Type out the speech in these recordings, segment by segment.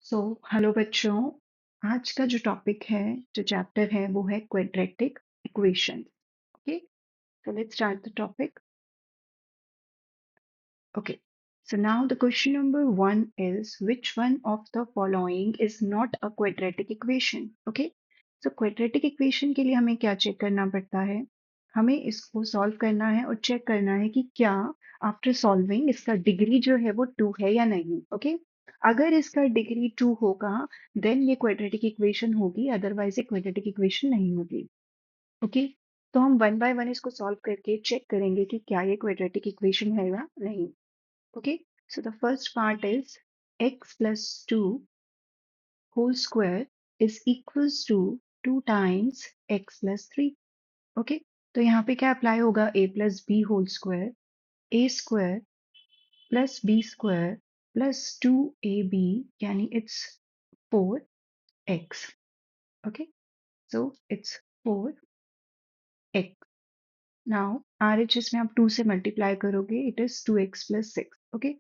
So hello बच्चों। आज का जो टॉपिक है, जो चैप्टर है, वो है quadratic equation. Okay, so let's start the topic. Okay, so now the question number 1 is which one of the following is not a quadratic equation? Okay, so quadratic equation के लिए हमें क्या check करना पड़ता है? हमें इसको सॉल्व करना है और चेक करना है कि क्या आफ्टर सॉल्विंग इसका डिग्री जो है वो 2 है या नहीं। ओके, अगर इसका डिग्री 2 होगा देन ये क्वाड्रेटिक इक्वेशन होगी, अदरवाइज ये क्वाड्रेटिक इक्वेशन नहीं होगी। ओके, तो हम वन बाय वन इसको सॉल्व करके चेक करेंगे कि क्या ये क्वाड्रेटिक इक्वेशन है या नहीं। Okay, so the first part is x plus 2 whole square is equals to 2 times x plus 3. Okay, तो यहाँ पे क्या अप्लाई होगा? a plus b whole square, a square plus b square plus 2ab यानी it's 4x. Okay, so it's 4x. Now RHS में आप 2 से multiply करोगे, it is 2x plus 6. Okay,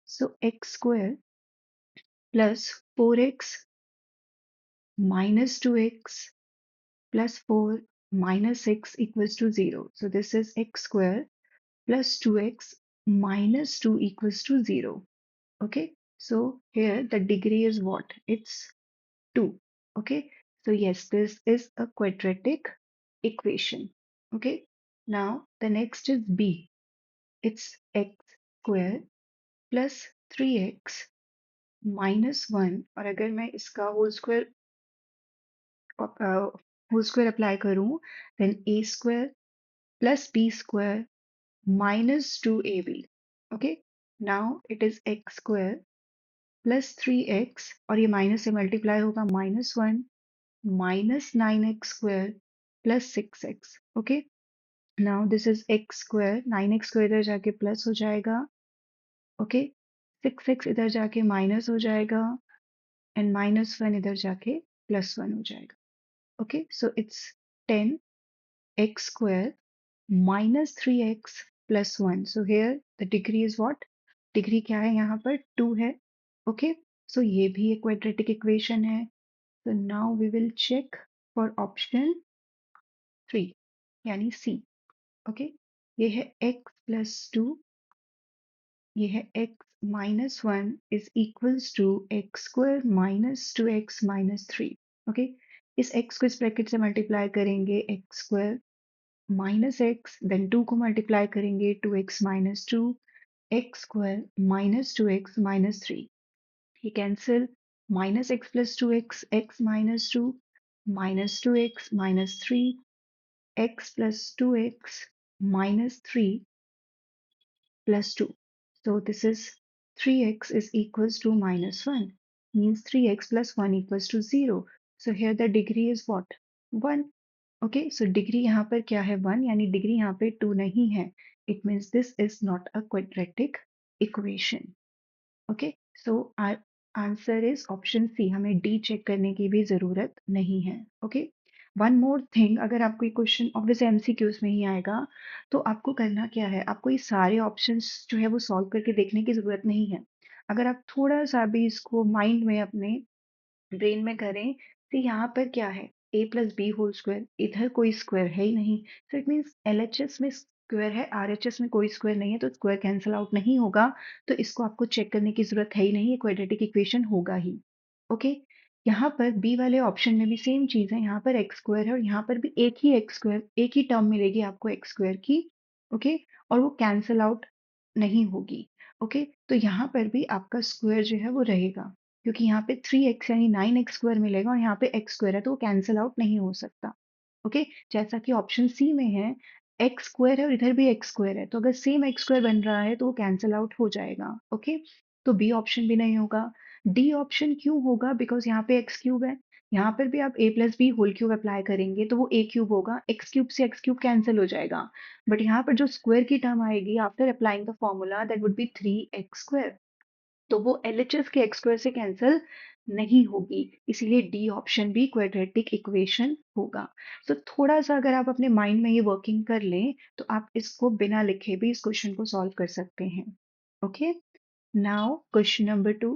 so x square plus 4x minus 2x plus 4 minus 6 equals to 0. So this is x square plus 2x minus 2 equals to 0. Okay, so here the degree is what? It's 2. Okay, so yes, this is a quadratic equation. Okay, now the next is b. It's x square plus 3x minus 1, और अगर मैं इसका whole square apply करूं, then a square plus b square minus 2ab. Okay, now it is x square plus 3x और ये minus से multiply होगा, -1 minus 9x square plus 6x. Okay, now this is x square, 9x square इधर जाके plus हो जाएगा. Okay, 6x इधर जाके माइनस हो जाएगा एंड -1 इधर जाके +1 हो जाएगा. Okay, so it's 10x square minus 3x plus 1. So here the degree is what? Degree क्या है यहाँ पर? 2 है. ओके, सो ये भी एक क्वाड्रेटिक इक्वेशन है. So now we will check for option 3 यानी C. ओके, ये है x plus 2, ये है x minus 1 is equals to x square minus 2x minus 3. Okay, इस x को इस ब्रैकेट से मल्टीप्लाई करेंगे, x square minus x, then 2 को मल्टीप्लाई करेंगे, 2x minus 2, x square minus 2x minus 3. ये cancel, minus x plus 2x, x minus 2, minus 2x minus 3, x plus 2x minus 3 plus 2. So this is 3x is equals to minus 1, means 3x plus 1 equals to 0. So here the degree is what? 1. Okay, so degree यहाँ पर क्या है? 1, यानी degree यहाँ पे 2 नहीं है. It means this is not a quadratic equation. Okay, so our answer is option C. हमें D चेक करने की भी जरूरत नहीं है. Okay, वन मोर थिंग, अगर आपको ये क्वेश्चन ऑब्वियसली एमसीक्यूज में ही आएगा, तो आपको करना क्या है? आपको ये सारे ऑप्शंस जो है वो सॉल्व करके देखने की जरूरत नहीं है. अगर आप थोड़ा सा भी इसको माइंड में अपने ब्रेन में करें, तो यहाँ पर क्या है? a plus B whole square, इधर कोई स्क्वायर है ही नहीं. सो इट मीन्स एलएचएस में स्क्वायर है, आरएचएस में कोई स्क्वायर नहीं है, तो स्क्वायर कैंसिल आउट नहीं होगा. तो इसको आपको चेक करने की जरूरत है ही नहीं, ये क्वाड्रेटिक इक्वेशन होगा ही. ओके, यहाँ पर बी वाले ऑप्शन में भी सेम चीज है. यहाँ पर एक्स स्क्वायर है और यहाँ पर भी एक ही एक्स स्क्वायर, एक ही टर्म मिलेगी आपको एक्स स्क्वायर की. ओके, और वो कैंसिल आउट नहीं होगी. ओके, तो यहाँ पर भी आपका स्क्वायर जो है वो रहेगा, क्योंकि यहाँ पे 3x यानी 9x स्क्वायर मिलेगा और यहाँ पे x स्क्वायर है, तो वो कैंसिल आउट नहीं हो सकता. ओके, जैसा कि ऑप्शन सी में है, x स्क्वायर है और इधर भी x स्क्वायर है, तो अगर सेम x स्क्वायर बन रहा है तो वो कैंसिल आउट हो जाएगा. ओके, तो बी ऑप्शन भी नहीं होगा. डी ऑप्शन क्यों होगा? बिकॉज यहाँ पे एक्स क्यूब है. यहाँ पर भी आप a plus B whole cube apply करेंगे तो वो a क्यूब होगा, एक्स क्यूब से एक्स क्यूब कैंसिल हो जाएगा. बट यहाँ पर जो स्क्वायर की टर्म आएगी after applying the formula, that would be 3x square, तो वो एलएचएस के एक्स स्क्वायर से कैंसिल नहीं होगी. इसीलिए डी ऑप्शन भी क्वाड्रेटिक इक्वेशन होगा. तो थोड़ा सा अगर आप अपने माइंड में ये वर्किंग कर लें, तो आप इसको बिना लिखे भी इस क्वेश्चन को सॉल्व कर सकते हैं. Okay, now question number 2.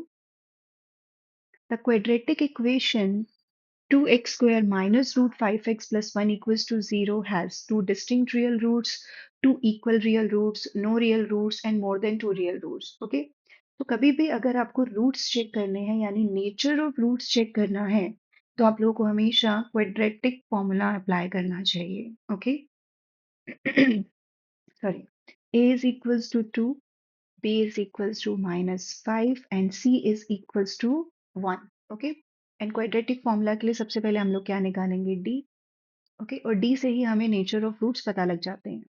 the quadratic equation 2x square minus root 5x plus 1 equals to 0 has two distinct real roots, two equal real roots, no real roots and more than two real roots. Okay, तो कभी भी अगर आपको roots check करने हैं यानी nature of roots check करना है तो आप लोगों को हमेशा क्वाड्रेटिक फॉर्मूला अप्लाई करना चाहिए. Okay, sorry. A is equals to 2, B is equals to minus 5 and C is equals to 1. Okay, and quadratic formula के लिए सबसे पहले हम लोग क्या निकालेंगे? D. ओके, और D से ही हमें नेचर ऑफ रूट्स पता लग जाते हैं.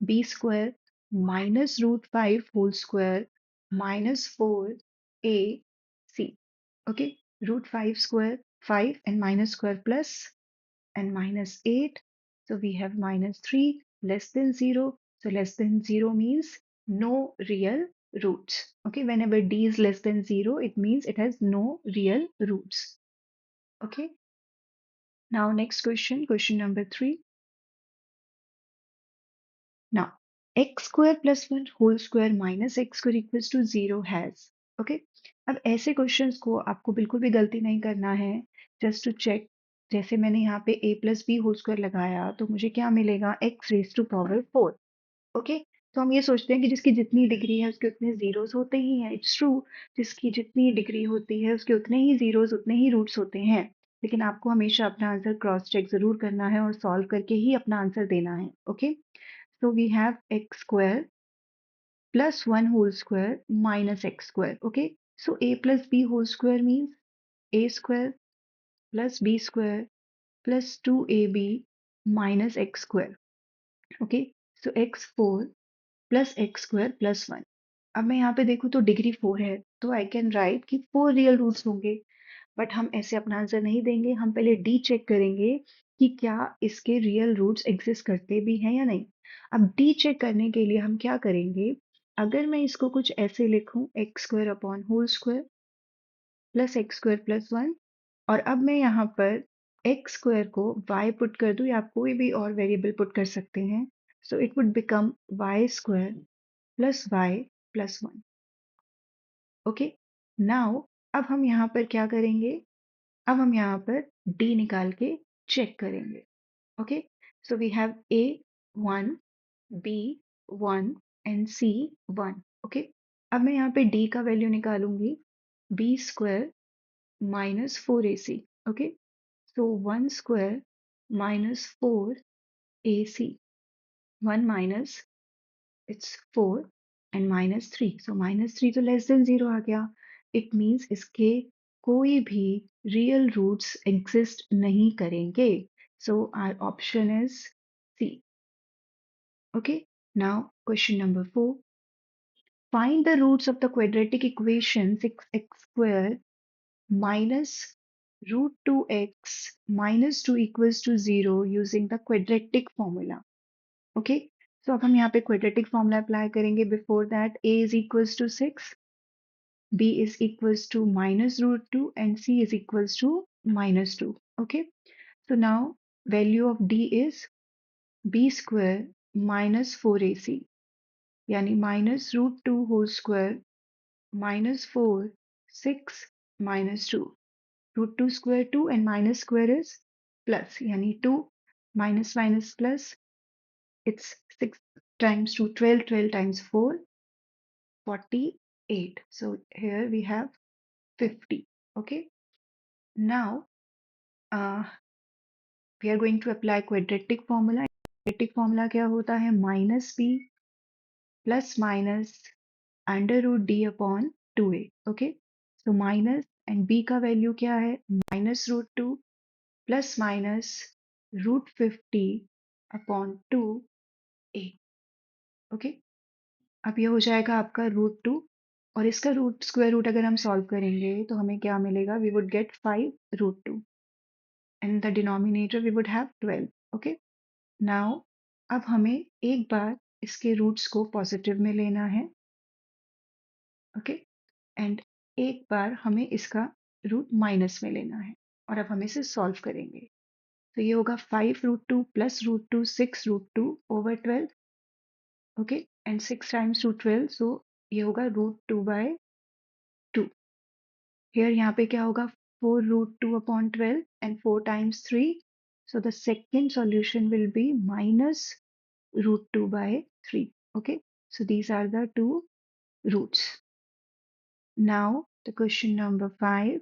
B square minus root 5 whole square minus 4AC. Okay, root 5 square 5 and minus square plus and minus 8. So we have minus 3 less than 0. So less than 0 means no real roots. Okay, whenever d is less than 0, it means it has no real roots. Okay, now next question, question number 3. Now, x square plus 1 whole square minus x square equals to 0 has. Okay, अब ऐसे questions को आपको बिल्कुल भी गलती नहीं करना है. जस्ट टू चेक, जैसे मैंने यहाँ पे a plus B whole square लगाया तो मुझे क्या मिलेगा? x raise to power 4. Okay, तो हम ये सोचते हैं कि जिसकी जितनी डिग्री है उसके उतने जीरोस होते ही हैं. इट्स ट्रू, जिसकी जितनी डिग्री होती है उसके उतने ही जीरोस उतने ही रूट्स होते हैं. लेकिन आपको हमेशा अपना आंसर क्रॉस चेक जरूर करना है और सॉल्व करके ही अपना आंसर देना है. Okay, so we have x square plus 1 whole square minus x square. Okay, so a plus b whole square means a square plus b square plus 2ab minus x square. Okay, so x4 plus x square plus 1. अब मैं यहाँ पे देखूँ तो degree 4 है तो I can write कि 4 real roots होंगे. बट हम ऐसे अपना आंसर नहीं देंगे, हम पहले डी चेक करेंगे कि क्या इसके रियल रूट्स एग्जिस्ट करते भी हैं या नहीं. अब डी चेक करने के लिए हम क्या करेंगे? अगर मैं इसको कुछ ऐसे लिखूं, x square upon whole square plus x square plus 1, और अब मैं यहाँ पर एक्स स्क्वायर को y पुट कर दूं या आप कोई भी और वेरिएबल पुट कर सकते हैं. So it would become y square plus y plus 1. Okay, now अब हम यहाँ पर क्या करेंगे? अब हम यहाँ पर d निकाल के चेक करेंगे. Okay, so we have a 1, b 1 and c 1. Okay, अब मैं यहाँ पे d का वैल्यू निकालूंगी. b square minus 4ac. Okay, so 1 square minus 4ac. 1 minus it's 4 and minus 3. So minus 3 तो लेस देन 0 आ गया. इट मीन्स इसके कोई भी रियल रूट्स एग्जिस्ट नहीं करेंगे. So our option is C. Okay, now question number 4. Find the roots of the quadratic equation 6x square minus root 2x minus 2 equals to 0 using the quadratic formula. Okay, so अब हम यहाँ पे quadratic formula apply करेंगे. Before that, a is equals to 6, b is equals to minus root 2 and c is equals to minus 2. Okay, so now value of d is b square minus 4ac, यानी minus root 2 whole square minus 4 6 minus 2. root 2 square 2 and minus square is plus, yani 2 minus minus plus, it's 6 times 2 12, 12 times 4 48. So here we have 50. Okay, now we are going to apply quadratic formula. Quadratic formula क्या होता है? minus b plus minus under root d upon 2a. Okay, so minus and b का value क्या है? Minus root 2 plus minus root 50 upon 2a. Okay, अब ये हो जाएगा आपका रूट 2 और इसका रूट स्क्वायर रूट अगर हम सॉल्व करेंगे तो हमें क्या मिलेगा? We would get 5 root 2 and the denominator we would have 12. Okay, now अब हमें एक बार इसके रूट्स को पॉजिटिव में लेना है. ओके, एंड एक बार हमें इसका रूट माइनस में लेना है और अब हम इसे सॉल्व करेंगे. तो ये होगा 5 root 2 plus root 2 6 root 2 over 12. Okay, and 6 times root 12, so ये होगा रूट 2 बाय 2. हियर यहाँ पे क्या होगा? 4 root 2 upon 12 and 4 times 3. So the second solution will be minus root 2 by 3. Okay, so these are the two roots. Now the question number 5.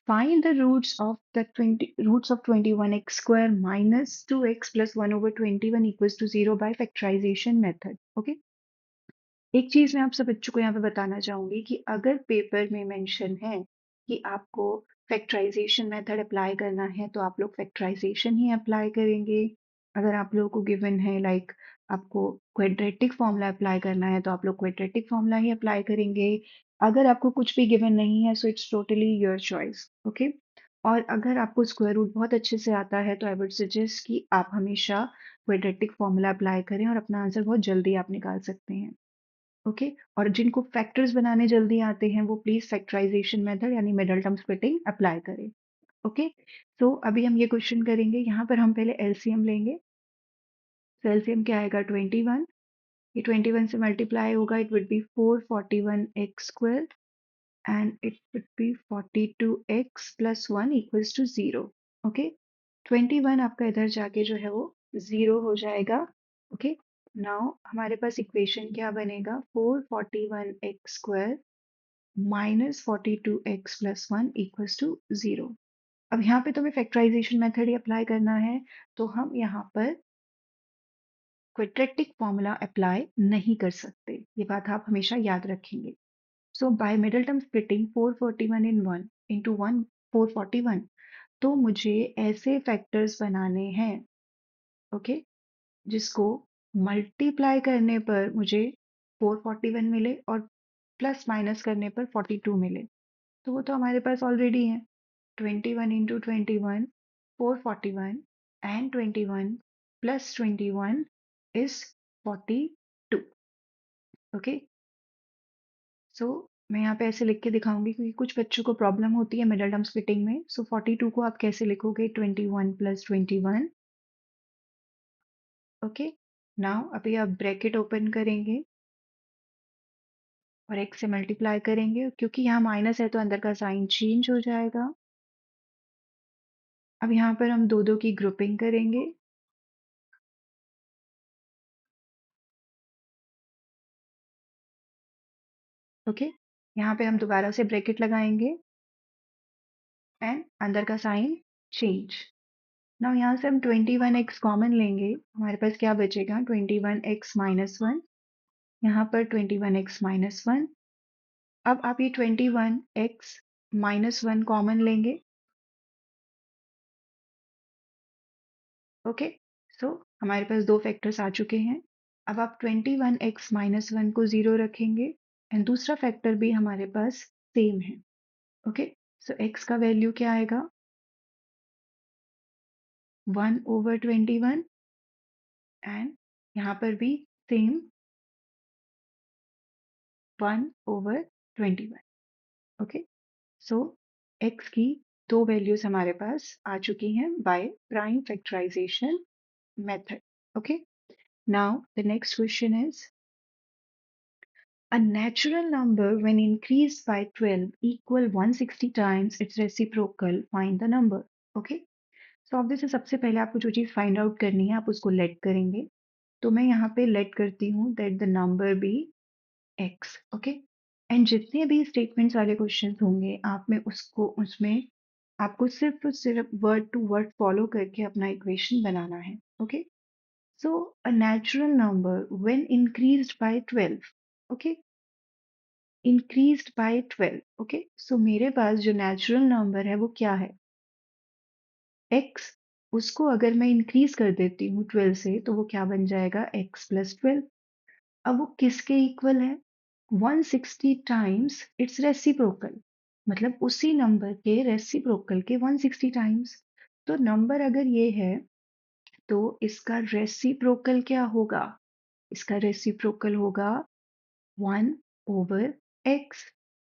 Find the roots of 21x square minus 2x plus 1 over 21 equals to 0 by factorization method. Okay, एक चीज मैं आप सब बच्चों को यहाँ पे बताना चाहूंगी कि अगर पेपर में मेंशन है कि आपको फैक्टराइजेशन मेथड अप्लाई करना है तो आप लोग फैक्टराइजेशन ही अप्लाई करेंगे। अगर आप लोगों को गिवन है लाइक आपको क्वाड्रेटिक फॉर्मूला अप्लाई करना है तो आप लोग क्वाड्रेटिक फॉर्मूला ही अप्लाई करेंगे। अगर आपको कुछ भी गिवन नहीं है so it's totally your choice. Okay, और अगर आपको स्क्वायर रूट बहुत अच्छे से आता है तो आई वुड सजेस्ट कि आप हमेशा क्वाड्रेटिक फॉर्मूला अप्लाई करें और अपना आंसर बहुत जल्दी आप निकाल सकते हैं। ओके, और जिनको फैक्टर्स बनाने जल्दी आते हैं वो प्लीज फैक्टराइजेशन मेथड यानी मिडल टर्म स्प्लिटिंग अप्लाई करें। ओके, तो अभी हम ये क्वेश्चन करेंगे। यहाँ पर हम पहले एलसीएम लेंगे। तो एलसीएम क्या आएगा 21। ये 21 से मल्टीप्लाई होगा, it would be 441x square and it would be 42x plus 1 equals to 0। Okay, 21 आपका इधर जाके जो है वो 0 हो जाएगा। ओके, नाउ हमारे पास इक्वेशन क्या बनेगा 441x square minus 42x plus 1 equals to 0। अब यहाँ पे तुम्हें फैक्टराइजेशन मेथड ही अप्लाई करना है तो हम यहाँ पर क्वाड्रेटिक फॉर्मूला अप्लाई नहीं कर सकते, ये बात आप हमेशा याद रखेंगे। सो बाय मिडल टर्म स्प्लिटिंग 441 इन 1 इंटू 1 441, तो मुझे ऐसे फैक्टर्स बनाने हैं ओके जिसको मल्टीप्लाई करने पर मुझे 441 मिले और प्लस माइनस करने पर 42 मिले। तो वो तो हमारे पास ऑलरेडी है। 21 into 21 441 and 21 plus 21 is 42। Okay, so मैं यहाँ पे ऐसे लिख के दिखाऊंगी क्योंकि कुछ बच्चों को प्रॉब्लम होती है मिडल टर्म स्प्लिटिंग में। सो 42 को आप कैसे लिखोगे 21 प्लस 21। ओके, नाउ अभी आप ब्रैकेट ओपन करेंगे और x से मल्टीप्लाई करेंगे। क्योंकि यहाँ माइनस है तो अंदर का साइन चेंज हो जाएगा। अब यहाँ पर हम दो दो की ग्रुपिंग करेंगे। ओके, यहाँ पे हम दोबारा से ब्रैकेट लगाएंगे एंड अंदर का साइन चेंज। नाउ यहाँ से हम 21x कॉमन लेंगे, हमारे पास क्या बचेगा 21x माइनस 1। यहाँ पर 21x माइनस 1। अब आप ये 21x माइनस 1 कॉमन लेंगे। ओके, सो हमारे पास दो फैक्टर्स आ चुके हैं। अब आप 21x माइनस 1 को 0 रखेंगे एंड दूसरा फैक्टर भी हमारे पास सेम है। ओके, सो x का वैल्यू क्या आएगा 1 ओवर 21 एंड यहाँ पर भी same 1 over 21। Okay, so x की दो वैल्यूज हमारे पास आ चुकी हैं by prime factorization method. Okay, now the next question is a natural number when increased by 12 equal 160 times its reciprocal, find the number। okay, so अब जैसे सबसे पहले आपको जो चीज फाइंड आउट करनी है आप उसको लेट करेंगे। तो मैं यहाँ पे लेट करती हूँ that the number be x। Okay, and जितने भी स्टेटमेंट्स वाले क्वेश्चंस होंगे आप में उसको उसमें आपको सिर्फ और सिर्फ वर्ड टू वर्ड फॉलो करके अपना इक्वेशन बनाना है। Okay, so a natural number when increased by 12। Okay, increased by 12। Okay, so मेरे पास जो नेचुरल नंबर है वो क्या है x। उसको अगर मैं इंक्रीज कर देती हूँ 12 से तो वो क्या बन जाएगा x प्लस 12। अब वो किसके इक्वल है 160 टाइम्स इट्स रेसिप्रोकल, मतलब उसी नंबर के रेसिप्रोकल के 160 टाइम्स। तो नंबर अगर ये है तो इसका रेसिप्रोकल क्या होगा, इसका रेसिप्रोकल होगा 1 ओवर x।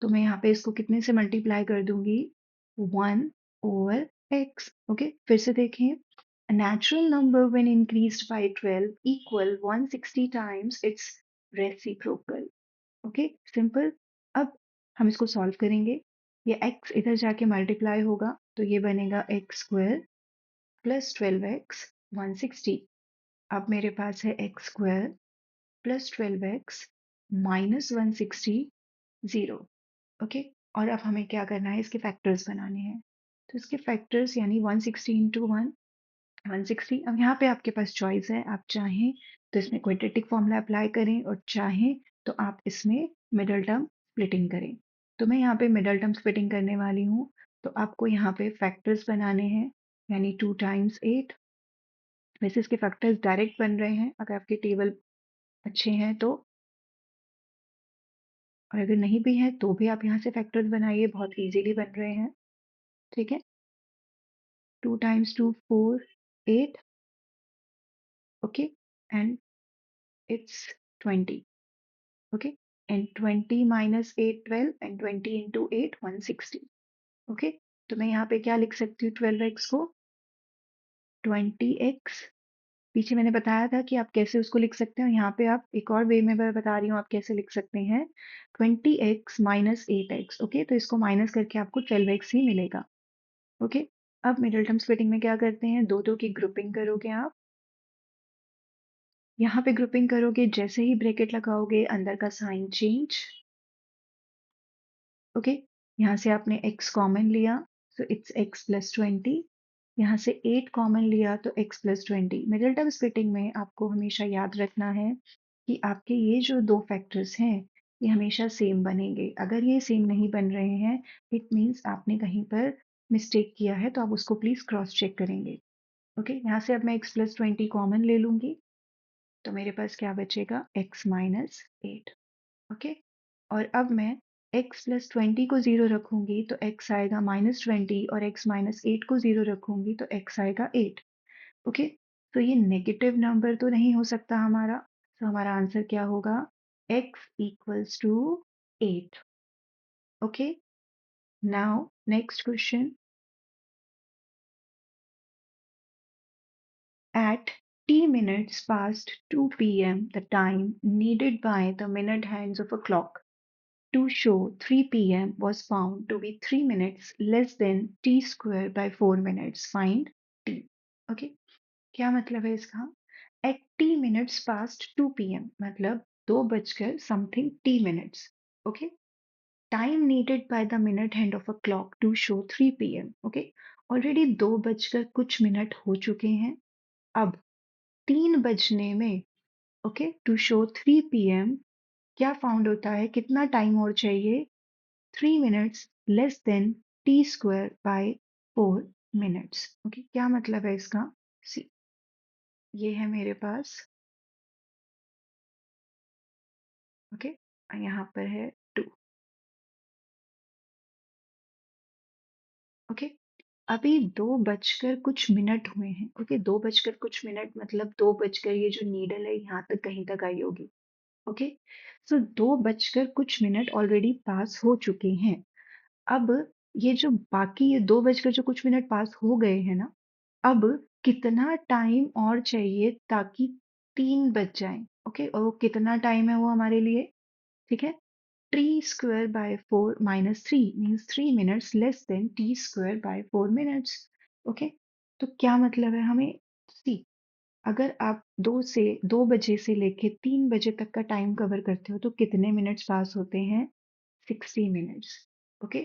तो मैं यहाँ पे इसको कितने से मल्टीप्लाई कर दूंगी 1 ओवर x। ओके, फिर से देखें a natural number when increased by 12 equal 160 times its reciprocal। Okay, simple. अब हम इसको सॉल्व करेंगे। ये x इधर जाके मल्टीप्लाई होगा तो ये बनेगा एक्स स्क्वायर प्लस 12x 160। अब मेरे पास है x square plus 12x minus 160 0। Okay, और अब हमें क्या करना है, इसके फैक्टर्स बनाने हैं। तो इसके फैक्टर्स यानी 160 इंटू 160। अब यहाँ पे आपके पास चॉइस है, आप चाहें तो इसमें क्वाड्रेटिक फॉर्मूला अप्लाई करें और चाहें तो आप इसमें मिडल टर्म स्प्लिटिंग करें। तो मैं यहाँ पे मिडल टर्म स्प्लिटिंग करने वाली हूँ। तो आपको यहाँ पे फैक्टर्स बनाने हैं, यानी 2 टाइम्स 8। वैसे इसके फैक्टर्स डायरेक्ट बन रहे हैं अगर आपके टेबल अच्छे हैं तो, और अगर नहीं भी है तो भी आप यहाँ से फैक्टर्स बनाइए, बहुत इजीली बन रहे हैं। ठीक है, 2 times 2 4 8। Okay, and it's 20। okay, and 20 minus 8 12 and 20 into 8 160। okay, तो मैं यहाँ पे क्या लिख सकती हूँ, 12x को 20x, पीछे मैंने बताया था कि आप कैसे उसको लिख सकते हो, यहाँ पे आप एक और वे में मैं बता रही हूँ आप कैसे लिख सकते हैं, 20x माइनस 8x। ओके, तो इसको माइनस करके आपको 12x ही मिलेगा। ओके, अब मिडिल टर्म स्प्लिटिंग में क्या करते हैं, दो दो की ग्रुपिंग करोगे आप, यहाँ पे ग्रुपिंग करोगे, जैसे ही ब्रैकेट लगाओगे अंदर का साइन चेंज। ओके, यहाँ से आपने x कॉमन लिया तो इट्स x प्लस 20। यहाँ से 8 कॉमन लिया तो x plus 20। Middle term splitting में आपको हमेशा याद रखना है कि आपके ये जो दो फैक्टर्स हैं ये हमेशा सेम बनेंगे। अगर ये सेम नहीं बन रहे हैं इट मीन्स आपने कहीं पर मिस्टेक किया है, तो आप उसको प्लीज क्रॉस चेक करेंगे। ओके, यहाँ से अब मैं x प्लस 20 कॉमन ले लूंगी तो मेरे पास क्या बचेगा, x माइनस 8। ओके, और अब मैं x प्लस 20 को 0 रखूंगी तो x आएगा माइनस 20, और x माइनस 8 को 0 रखूंगी तो x आएगा 8। ओके, तो ये नेगेटिव नंबर तो नहीं हो सकता हमारा, तो हमारा आंसर क्या होगा, x equals to 8। Okay, now next question. At t minutes past 2 p.m., the time needed by the minute hands of a clock to show 3 p.m. was found to be 3 minutes less than t square by 4 minutes. Find t. Okay, क्या मतलब है इसका, at t minutes past 2 p.m. मतलब 2 बजकर something t minutes. Okay, time needed by the minute hand of a clock to show 3 p.m. Okay, already 2 बजकर कुछ minute हो चुके हैं। अब 3 बजने में, ओके, टू शो 3 p.m. क्या फाउंड होता है, कितना टाइम और चाहिए, 3 minutes less than T square by 4 minutes. Okay, क्या मतलब है इसका, सी ये है मेरे पास, ओके, यहाँ पर है 2। ओके, अभी 2 बजकर कुछ मिनट हुए हैं। ओके, 2 बजकर कुछ मिनट मतलब 2 बजकर, ये जो नीडल है यहाँ तक कहीं तक आई होगी। ओके, सो 2 बजकर कुछ मिनट ऑलरेडी पास हो चुके हैं। अब ये जो बाकी ये 2 बजकर जो कुछ मिनट पास हो गए हैं ना, अब कितना टाइम और चाहिए ताकि 3 बज जाएं। ओके, और वो कितना टाइम है वो हमारे लिए, ठीक है, T square by 4 minus 3 means 3 minutes less than T square by 4 minutes. Okay, तो क्या मतलब है हमें, सी अगर आप 2 बजे से लेके 3 बजे तक का टाइम कवर करते हो तो कितने मिनट्स पास होते हैं, 60 मिनट्स। ओके,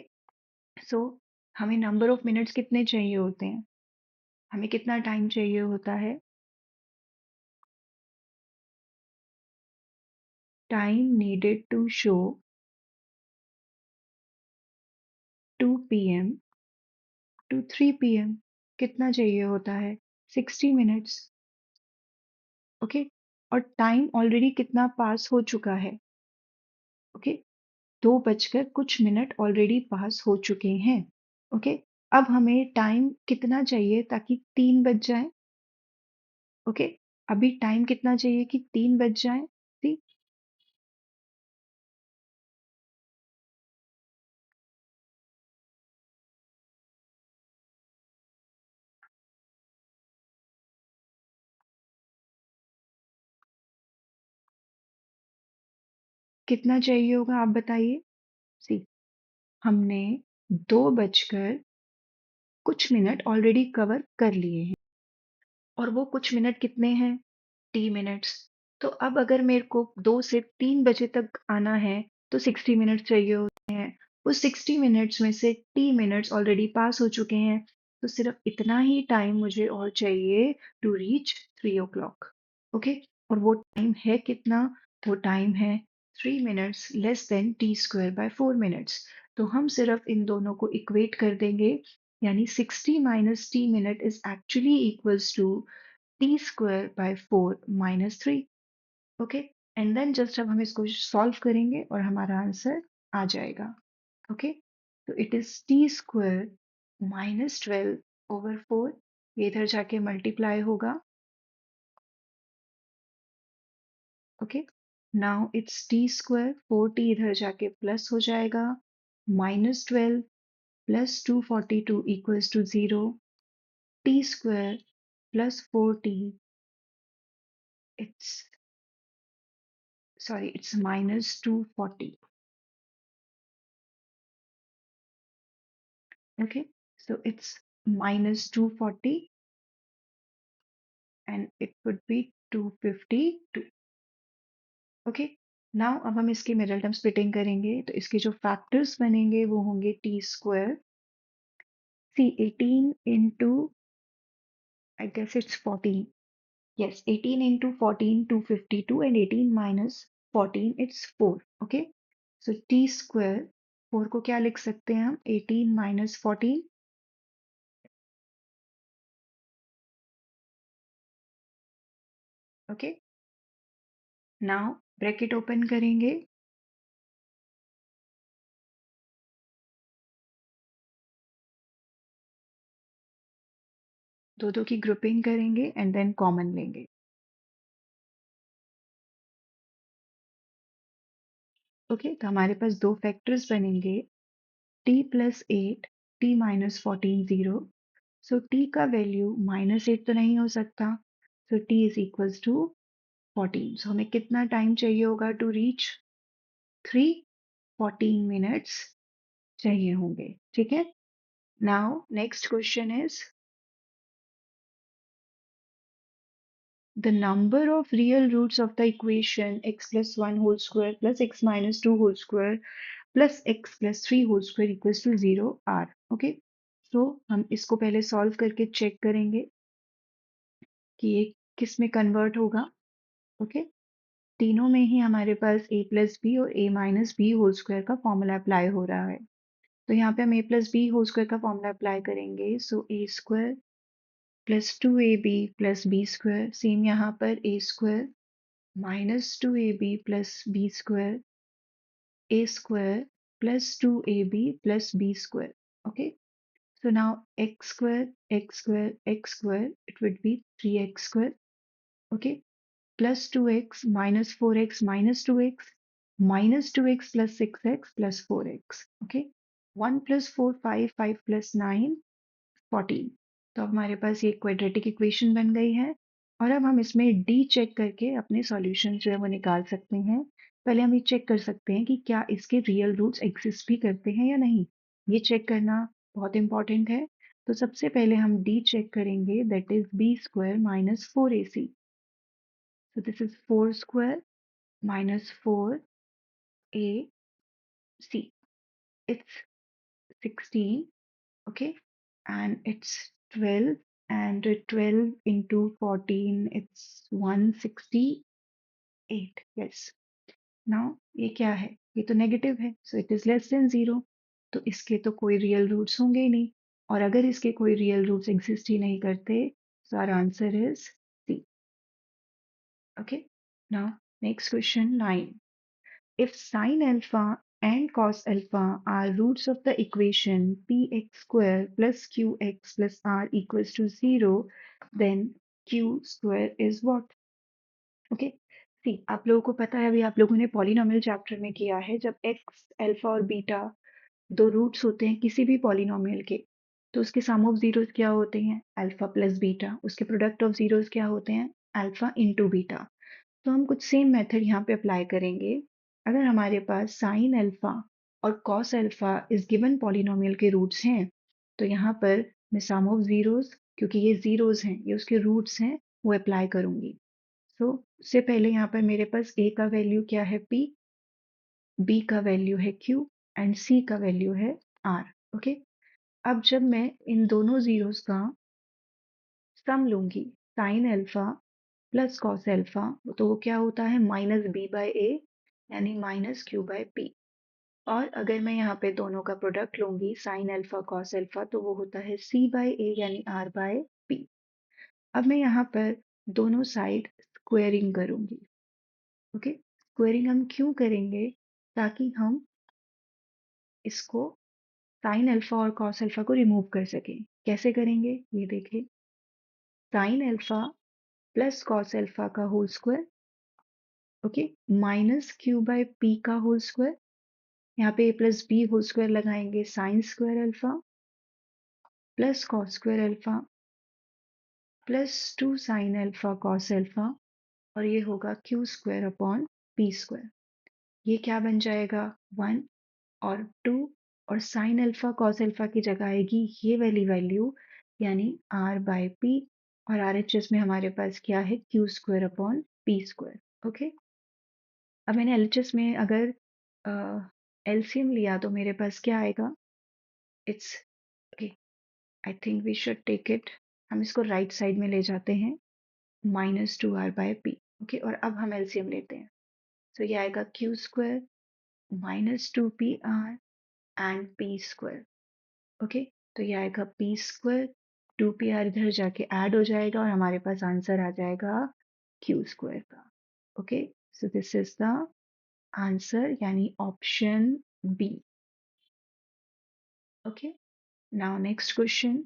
सो हमें नंबर ऑफ मिनट्स कितने चाहिए होते हैं, हमें कितना टाइम चाहिए होता है, time needed to show 2 p.m. To 3 p.m. कितना चाहिए होता है, 60 मिनट्स। ओके, और टाइम ऑलरेडी कितना पास हो चुका है, ओके, 2 बजकर कुछ मिनट ऑलरेडी पास हो चुके हैं। ओके, अब हमें टाइम कितना चाहिए ताकि 3 बज जाए। ओके, अभी टाइम कितना चाहिए कि 3 बज जाए, सी कितना चाहिए होगा आप बताइए। सी हमने 2 बजकर कुछ मिनट ऑलरेडी कवर कर लिए हैं और वो कुछ मिनट कितने हैं? T minutes. तो अब अगर मेरे को 2 से 3 बजे तक आना है तो 60 मिनट चाहिए होते हैं। उस 60 मिनट्स में से टी मिनट्स ऑलरेडी पास हो चुके हैं, तो सिर्फ इतना ही टाइम मुझे और चाहिए टू रीच 3 o'clock। ओके, और वो टाइम है कितना? वो टाइम है 3 minutes less than t² by 4 minutes. तो हम सिर्फ इन दोनों को इक्वेट कर देंगे, यानी 60 - t minute is actually equals to t² by 4 - 3। Okay, and then just अब हम इसको सॉल्व करेंगे और हमारा आंसर आ जाएगा। ओके, तो इट इज t² - 12/4। ये इधर जाके मल्टीप्लाई होगा। Okay, now it's t², 4t इधर जाके प्लस हो जाएगा, -12 + 242 equals to 0। t² + 4t, it's sorry, it's -240. Okay, so it's -240 and it would be 252. Okay, now अब हम इसकी मिडल टर्म स्प्लिटिंग करेंगे, तो इसके जो फैक्टर्स बनेंगे वो होंगे t²। See 18 into, I guess it's 14। Yes, 18 into 14 252 and 18 minus 14 it's 4। Okay, so t², 4 को क्या लिख सकते हैं हम? 18 - 14। ओके, नाउ ब्रैकेट ओपन करेंगे, दो दो की ग्रुपिंग करेंगे एंड देन कॉमन लेंगे। ओके, तो हमारे पास दो फैक्टर्स बनेंगे, t + 8, t - 14 0। सो t का वैल्यू -8 तो नहीं हो सकता, सो t इज इक्वल्स टू 14। सो हमें कितना टाइम चाहिए होगा टू रीच 3? 14 मिनट्स चाहिए होंगे। ठीक है, now next question is the number of real roots of the equation x + 1 whole square plus x - 2 whole square plus x + 3 whole square equals to 0 are। Okay, सो हम इसको पहले solve करके check करेंगे कि ये किस में कन्वर्ट होगा। ओके, तीनों में ही हमारे पास a + b और a - b होल स्क्वायर का फॉर्मूला अप्लाई हो रहा है। तो यहाँ पे हम a + b होल स्क्वायर का फॉर्मूला अप्लाई करेंगे, सो a² + 2ab + b²। सेम यहाँ पर a² - 2ab + b² a² + 2ab + b²। Okay, so now x² it would be 3x²। Okay, plus 2x minus 4x minus 2x minus 2x plus 6x plus 4x। Okay, 1 + 4 5, 5 + 9 14। तो अब हमारे पास ये quadratic equation बन गई है और अब हम इसमें डी चेक करके अपने सॉल्यूशन जो है वो निकाल सकते हैं। पहले हम ये चेक कर सकते हैं कि क्या इसके रियल रूट्स एग्जिस्ट भी करते हैं या नहीं। ये चेक करना बहुत इंपॉर्टेंट है। तो सबसे पहले हम डी चेक करेंगे, that is b² - 4ac। So this is 4² minus 4ac. It's 16, okay? And it's 12, and 12 into 14, it's 168. Yes. Now ये क्या है? ये तो नेगेटिव है, so it is less than 0। तो इसके तो कोई रियल रूट्स होंगे ही नहीं, और अगर इसके कोई रियल रूट्स एग्जिस्ट ही नहीं करते, so our answer is C। Okay. Now next question 9. If sin alpha and cos alpha are roots of the equation px² plus qx plus r equals to 0, then q² is what? Okay. See, आप लोगों को पता है, अभी आप लोगों ने polynomial chapter में किया है, जब x, अल्फा और बीटा दो रूट्स होते हैं किसी भी पॉलिनोमियल के, तो उसके सम ऑफ जीरोस क्या होते हैं? Alpha plus beta. उसके प्रोडक्ट ऑफ जीरोस क्या होते हैं? Alpha into beta. तो हम कुछ सेम मेथड यहाँ पे अप्लाई करेंगे। अगर हमारे पास साइन अल्फा और cos अल्फा इस गिवन पॉलिनोमियल के रूट्स हैं, तो यहाँ पर मैं सम ऑफ जीरोस, क्योंकि ये जीरोस हैं, ये उसके रूट्स हैं, वो अप्लाई करूंगी। सो उससे पहले यहाँ पर मेरे पास a का वैल्यू क्या है p, b का वैल्यू है q एंड c का वैल्यू है r। ओके, अब जब मैं इन दोनों जीरोस का सम लूंगी, sign alpha plus cos alpha, तो वो क्या होता है माइनस बी बाई ए, यानी माइनस क्यू बाई पी। और अगर मैं यहाँ पे दोनों का प्रोडक्ट लूंगी, साइन अल्फा कॉस अल्फा, तो वो होता है सी बाई ए यानी आर बाय पी। अब मैं यहाँ पर दोनों साइड स्क्वेयरिंग करूंगी। ओके, स्क्वेयरिंग हम क्यों करेंगे, ताकि हम इसको साइन अल्फा और कॉस अल्फा को रिमूव कर सकें। कैसे करेंगे ये देखिए, sine alpha plus cos alpha का whole square, okay, minus Q by P का होल स्क्वायर, यहाँ पे A plus B whole square लगाएंगे, sine square alpha plus cos square alpha plus 2 sine alpha cos alpha, और ये होगा Q square upon P square. ये क्या बन जाएगा 1 और 2, और साइन अल्फा कॉस अल्फा की जगह आएगी ये वाली वैल्यू, यानी आर बाय पी, और आर एच एस में हमारे पास क्या है Q square upon P square. Okay, अब मैंने एल एच एस में अगर एलसीएम लिया तो मेरे पास क्या आएगा, it's okay, I think we should take it, हम इसको राइट साइड में ले जाते हैं, minus two r by p. Okay, और अब हम एलसीएम लेते हैं, तो ये आएगा q square minus two p r and p square. Okay, तो ये आएगा p square, two p r इधर जाके ऐड हो जाएगा और हमारे पास आंसर आ जाएगा क्यू स्क्वायर का। Okay, so this is the answer, यानी option B. Okay, now next question,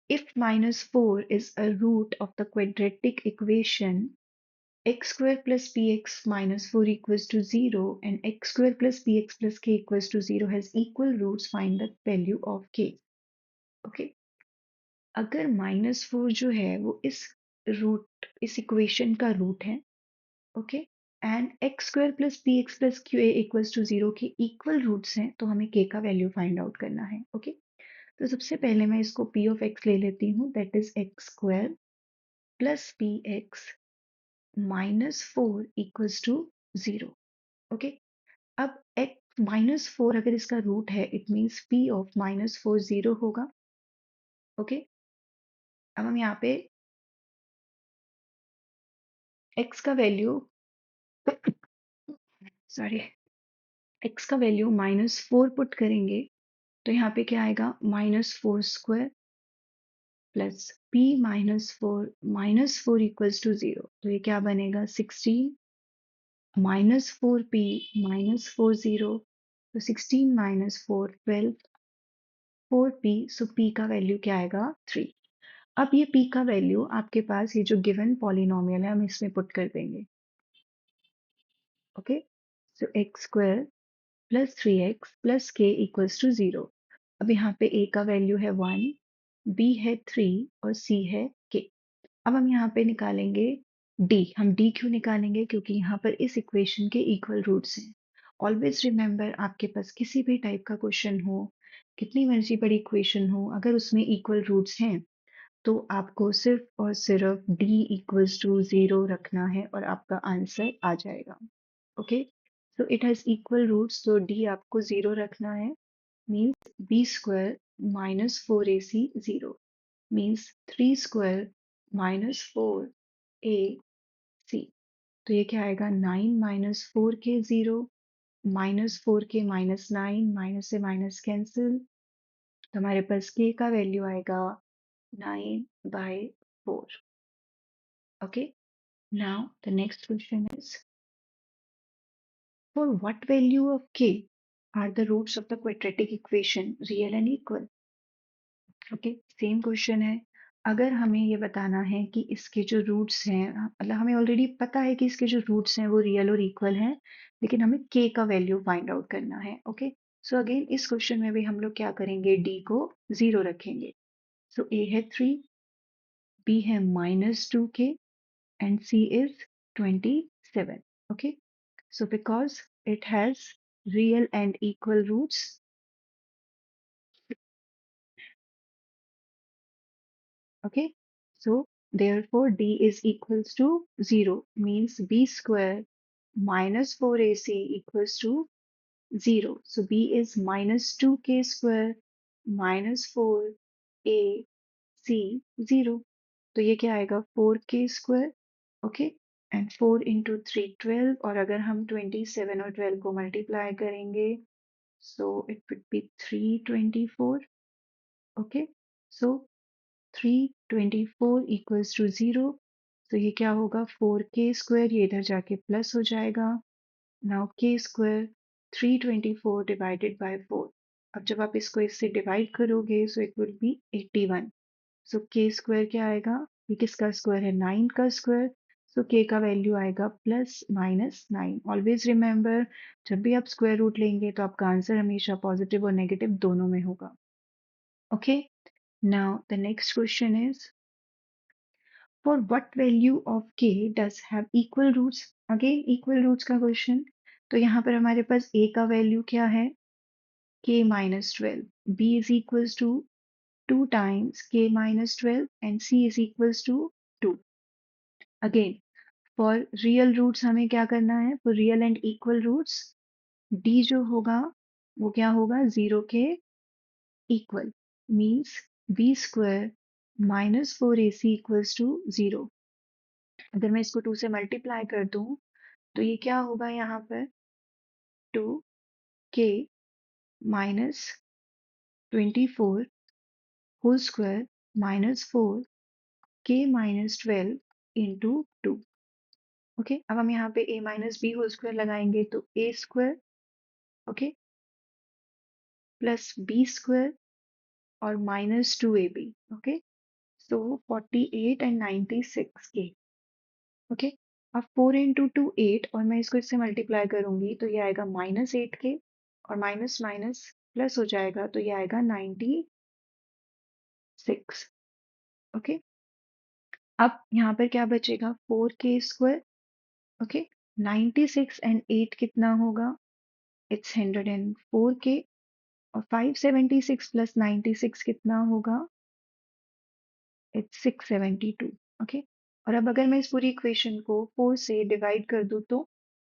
if minus 4 is a root of the quadratic equation x square plus px minus 4 equals to 0 and x square plus px plus k equals to 0 has equal roots, find the value of k। okay, अगर -4 जो है वो इस equation का root है, okay, and x square plus p x plus q a equals to 0 के equal roots हैं, तो हमें k का वैल्यू फाइंड आउट करना है। ओके, तो सबसे पहले मैं इसको p ऑफ x ले लेती हूँ, that is x square plus p x minus 4 equals to 0। Okay, अब x -4 अगर इसका रूट है, इट मीन्स p ऑफ -4 0 होगा। ओके, अब हम यहाँ पे x का वैल्यू सॉरी x का वैल्यू -4 पुट करेंगे, तो यहाँ पे क्या आएगा -4 square plus p -4 equals to 0, तो ये क्या बनेगा 16 -4p -4 0, तो 16 -4 12 4p, सो p का वैल्यू क्या आएगा 3। अब ये p का वैल्यू आपके पास ये जो गिवन पॉलिनोमियल है हम इसमें पुट कर देंगे। Okay, so X square plus 3x plus K equals to 0। अब यहाँ पे a का वैल्यू है 1, b है 3 और c है k। अब हम यहाँ पे निकालेंगे d। हम d क्यों निकालेंगे, क्योंकि यहाँ पर इस इक्वेशन के इक्वल रूट्स हैं। ऑलवेज रिमेंबर, आपके पास किसी भी टाइप का क्वेश्चन हो, कितनी मर्जी बड़ी इक्वेशन हो, अगर उसमें इक्वल रूट्स हैं तो आपको सिर्फ और सिर्फ d इक्वल्स टू 0 रखना है और आपका आंसर आ जाएगा। Okay, so it has equal roots, तो d आपको 0 रखना है, means b square minus 4ac 0, means 3 square minus 4ac, तो ये क्या आएगा 9 -4 के 0, -4 के -9, माइनस से माइनस कैंसिल, तो हमारे पास k का वैल्यू आएगा 9/4। Okay, now the next question is, for what value of k are the roots of the quadratic equation real and equal? Okay, same question है। अगर हमें ये बताना है कि इसके जो रूट्स हैं, मतलब हमें ऑलरेडी पता है कि इसके जो रूट्स हैं वो रियल और इक्वल हैं, लेकिन हमें k का वैल्यू फाइंड आउट करना है। ओके, सो अगेन इस क्वेश्चन में भी हम लोग क्या करेंगे, d को 0 रखेंगे। सो a है 3, b है -2k and c is 27। okay, so because it has real and equal roots. Okay, so therefore d is equals to 0, means b square minus 4ac equals to 0. So b is minus 2k square minus 4ac 0. तो ये क्या आएगा 4k square. Okay, and 4 into 3 12, और अगर हम 27 और 12 को multiply करेंगे so it would be 324. Okay, so 324 equals to 0. तो ये क्या होगा 4k square, ये इधर जाके प्लस हो जाएगा. Now k square 324 divided by 4. अब जब आप इसको इससे डिवाइड करोगे so it will be 81. So k square क्या आएगा, ये किसका स्क्वायर है 9 का स्क्वायर. सो k का वैल्यू आएगा प्लस माइनस 9. ऑलवेज रिमेंबर, जब भी आप स्क्वायर रूट लेंगे तो आपका आंसर हमेशा पॉजिटिव और नेगेटिव दोनों में होगा. Okay, now the next question is for what value of k does have equal roots. Again equal roots का क्वेश्चन. तो यहाँ पर हमारे पास a का वैल्यू क्या है k minus 12, b is equals to 2 times k minus 12 and c is equals to 2. Again for real roots हमें क्या करना है, for real and equal roots d जो होगा वो क्या होगा 0 के equal, means b square minus 4ac equals to 0. अगर मैं इसको 2 से मल्टीप्लाई कर दूं तो ये क्या होगा यहाँ पर 2k minus 24 whole square minus 4k minus 12 into 2. Okay, अब हम यहाँ पे a minus B whole square लगाएंगे तो a square, okay, plus B square और minus 2ab. Okay, so 48 and 96k. Okay, अब 4 इंटू 2 8, और मैं इसको इससे मल्टीप्लाई करूंगी तो ये आएगा माइनस 8k, और माइनस माइनस प्लस हो जाएगा तो ये आएगा 96. ओके, अब यहाँ पर क्या बचेगा 4k स्क्वायर. ओके, 96 एंड 8 कितना होगा, इट्स 104k, और 576 प्लस 96 कितना होगा, इट्स 672. ओके, और अब अगर मैं इस पूरी इक्वेशन को 4 से डिवाइड कर दूं तो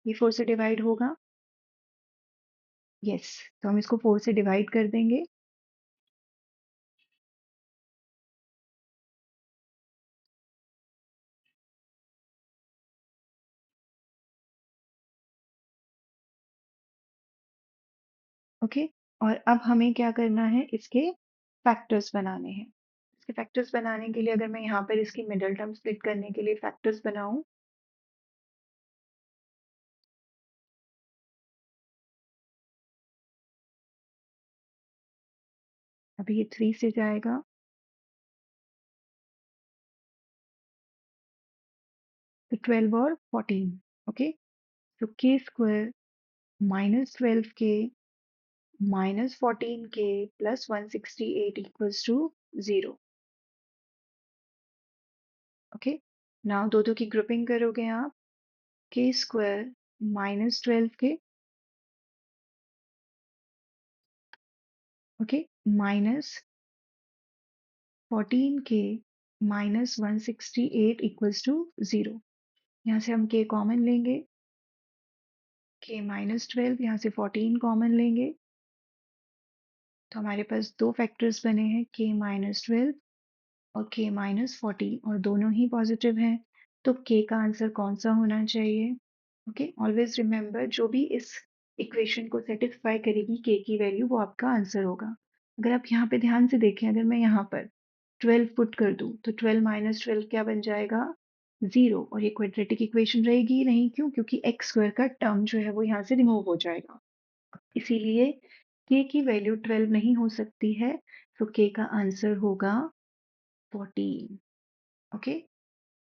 ये 4 से डिवाइड होगा. यस, तो हम इसको 4 से डिवाइड कर देंगे. ओके, और अब हमें क्या करना है, इसके फैक्टर्स बनाने हैं. इसके फैक्टर्स बनाने के लिए अगर मैं यहाँ पर इसकी मिडल टर्म स्प्लिट करने के लिए फैक्टर्स बनाऊं, अभी ये 3 से जाएगा तो 12 और 14. ओके, तो k square minus 12k minus 14k plus 168 equals to 0. Okay, now दो दो की ग्रुपिंग करोगे आप, k square minus 12k, okay, minus 14k minus 168 equals to 0. यहाँ से हम k कॉमन लेंगे, k माइनस 12, यहाँ से 14 कॉमन लेंगे तो हमारे पास दो फैक्टर्स बने हैं k माइनस 12 और k माइनस 14, और दोनों ही पॉजिटिव हैं. तो k का आंसर कौन सा होना चाहिए. ओके, ऑलवेज रिमेंबर, जो भी इस इक्वेशन को सेटिस्फाई करेगी k की वैल्यू, वो आपका आंसर होगा. अगर आप यहाँ पे ध्यान से देखें, अगर मैं यहाँ पर 12 पुट कर दूं तो 12 माइनस 12 क्या बन जाएगा 0, और ये क्वाड्रेटिक इक्वेशन रहेगी ही नहीं. क्यों, क्योंकि एक्स स्क्वायर का टर्म जो है वो यहाँ से रिमूव हो जाएगा. इसीलिए k की वैल्यू 12 नहीं हो सकती है. तो k का आंसर होगा 14. Okay,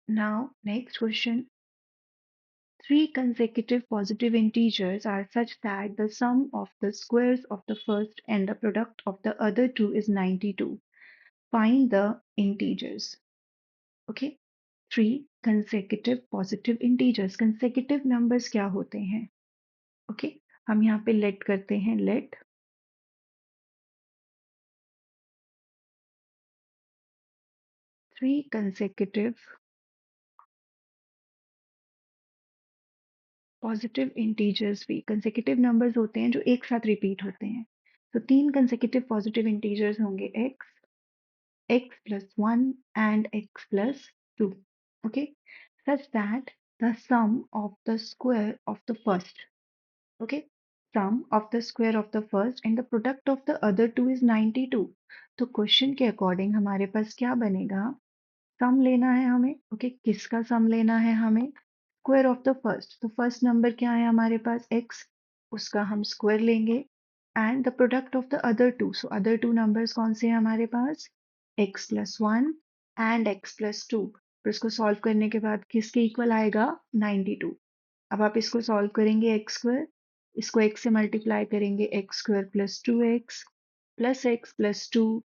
now next question. Three consecutive positive integers are such that the sum of the squares of the first and the product of the other two is 92. Find the integers. Okay, three consecutive positive integers. Consecutive numbers क्या होते हैं. Okay, हम यहाँ पे late करते हैं, late 3 consecutive positive integers भी consecutive numbers होते हैं जो एक साथ रिपीट होते हैं। तो 3 कंसेक्यूटिव पॉजिटिव इंटीजर्स होंगे x, x plus 1 and x plus 2, okay, such that the sum of the square of the first, okay, sum of the square of the first and the product of the other two is 92। तो question के according हमारे पास क्या बनेगा, सम लेना है हमें, okay, किसका सम लेना है हमें, स्क्वायर ऑफ द फर्स्ट, तो फर्स्ट नंबर क्या है हमारे पास x, उसका हम स्क्वायर लेंगे, and the product of the other two, so other two numbers कौन से हैं हमारे पास, x plus one and x plus two, फिर इसको सॉल्व करने के बाद किसके इक्वल आएगा, 92। अब आप इसको सॉल्व करेंगे एक्स स्क्वायर, इसको x से मल्टीप्लाई करेंगे, X square plus X plus two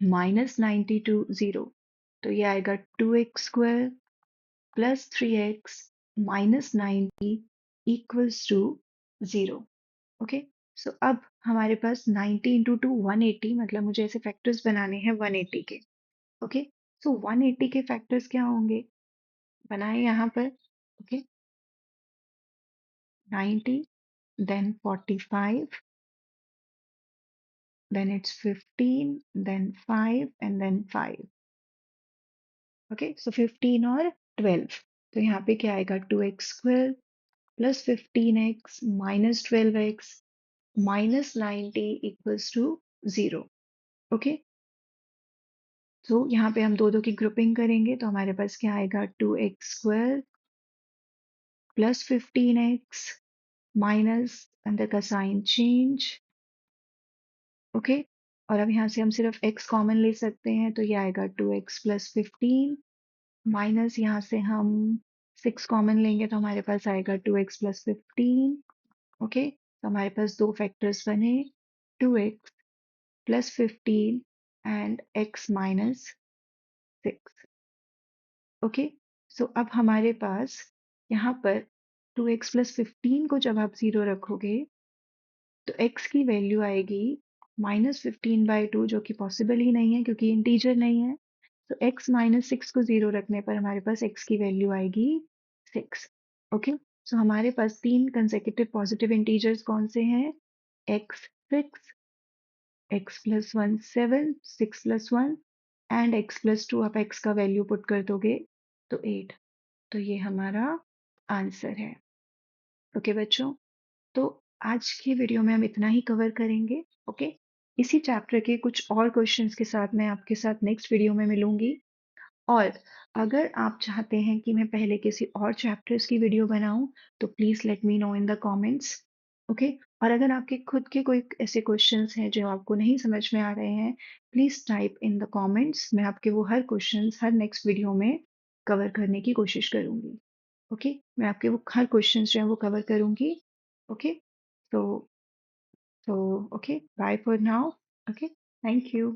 minus 92 0, तो ये आएगा 2x square plus 3x minus 90 equals to 0। Okay, so अब हमारे पास 90 इंटू टू 180, मतलब मुझे ऐसे फैक्टर्स बनाने हैं 180 के। ओके, सो 180 के फैक्टर्स क्या होंगे, बनाए यहाँ पर, okay, 90, then 45, then it's 15, then 5 and then 5। Okay, so 15 और 12, तो यहाँ पे क्या आएगा, 2x square plus 15x minus 12x minus 90 equals to 0। Okay, तो यहाँ पे हम दो दो की ग्रुपिंग करेंगे, तो हमारे पास क्या आएगा, 2x square plus 15x minus अंदर का साइन चेंज, ओके, और अब यहाँ से हम सिर्फ x कॉमन ले सकते हैं, तो ये आएगा 2x प्लस 15 माइनस यहाँ से हम 6 कॉमन लेंगे, तो हमारे पास आएगा 2x प्लस 15। ओके, तो हमारे पास दो फैक्टर्स बने, 2x plus 15 and x minus 6। Okay, so अब हमारे पास यहाँ पर 2x प्लस 15 को जब आप 0 रखोगे तो x की वैल्यू आएगी -15/2, जो कि पॉसिबल ही नहीं है क्योंकि इंटीजर नहीं है। तो x माइनस 6 को 0 रखने पर हमारे पास x की वैल्यू आएगी 6। ओके, सो हमारे पास तीन कंसेक्यूटिव पॉजिटिव इंटीजर्स कौन से हैं, x 6, x plus 1 7, 6 plus 1 and x plus 2, आप x का वैल्यू पुट कर दोगे तो 8। तो ये हमारा आंसर है। ओके बच्चों, तो आज की वीडियो में हम इतना ही कवर करेंगे। ओके, इसी चैप्टर के कुछ और क्वेश्चंस के साथ मैं आपके साथ नेक्स्ट वीडियो में मिलूंगी। और अगर आप चाहते हैं कि मैं पहले किसी और चैप्टर्स की वीडियो बनाऊं तो please let me know in the comments. Okay, और अगर आपके खुद के कोई ऐसे क्वेश्चंस हैं जो आपको नहीं समझ में आ रहे हैं, please type in the comments, मैं आपके वो हर क्वेश्चंस हर नेक्स्ट वीडियो में कवर करने की कोशिश करूंगी। ओके, मैं आपके वो हर क्वेश्चंस जो हैं वो कवर करूंगी। Okay, so so okay, bye for now। Okay, thank you।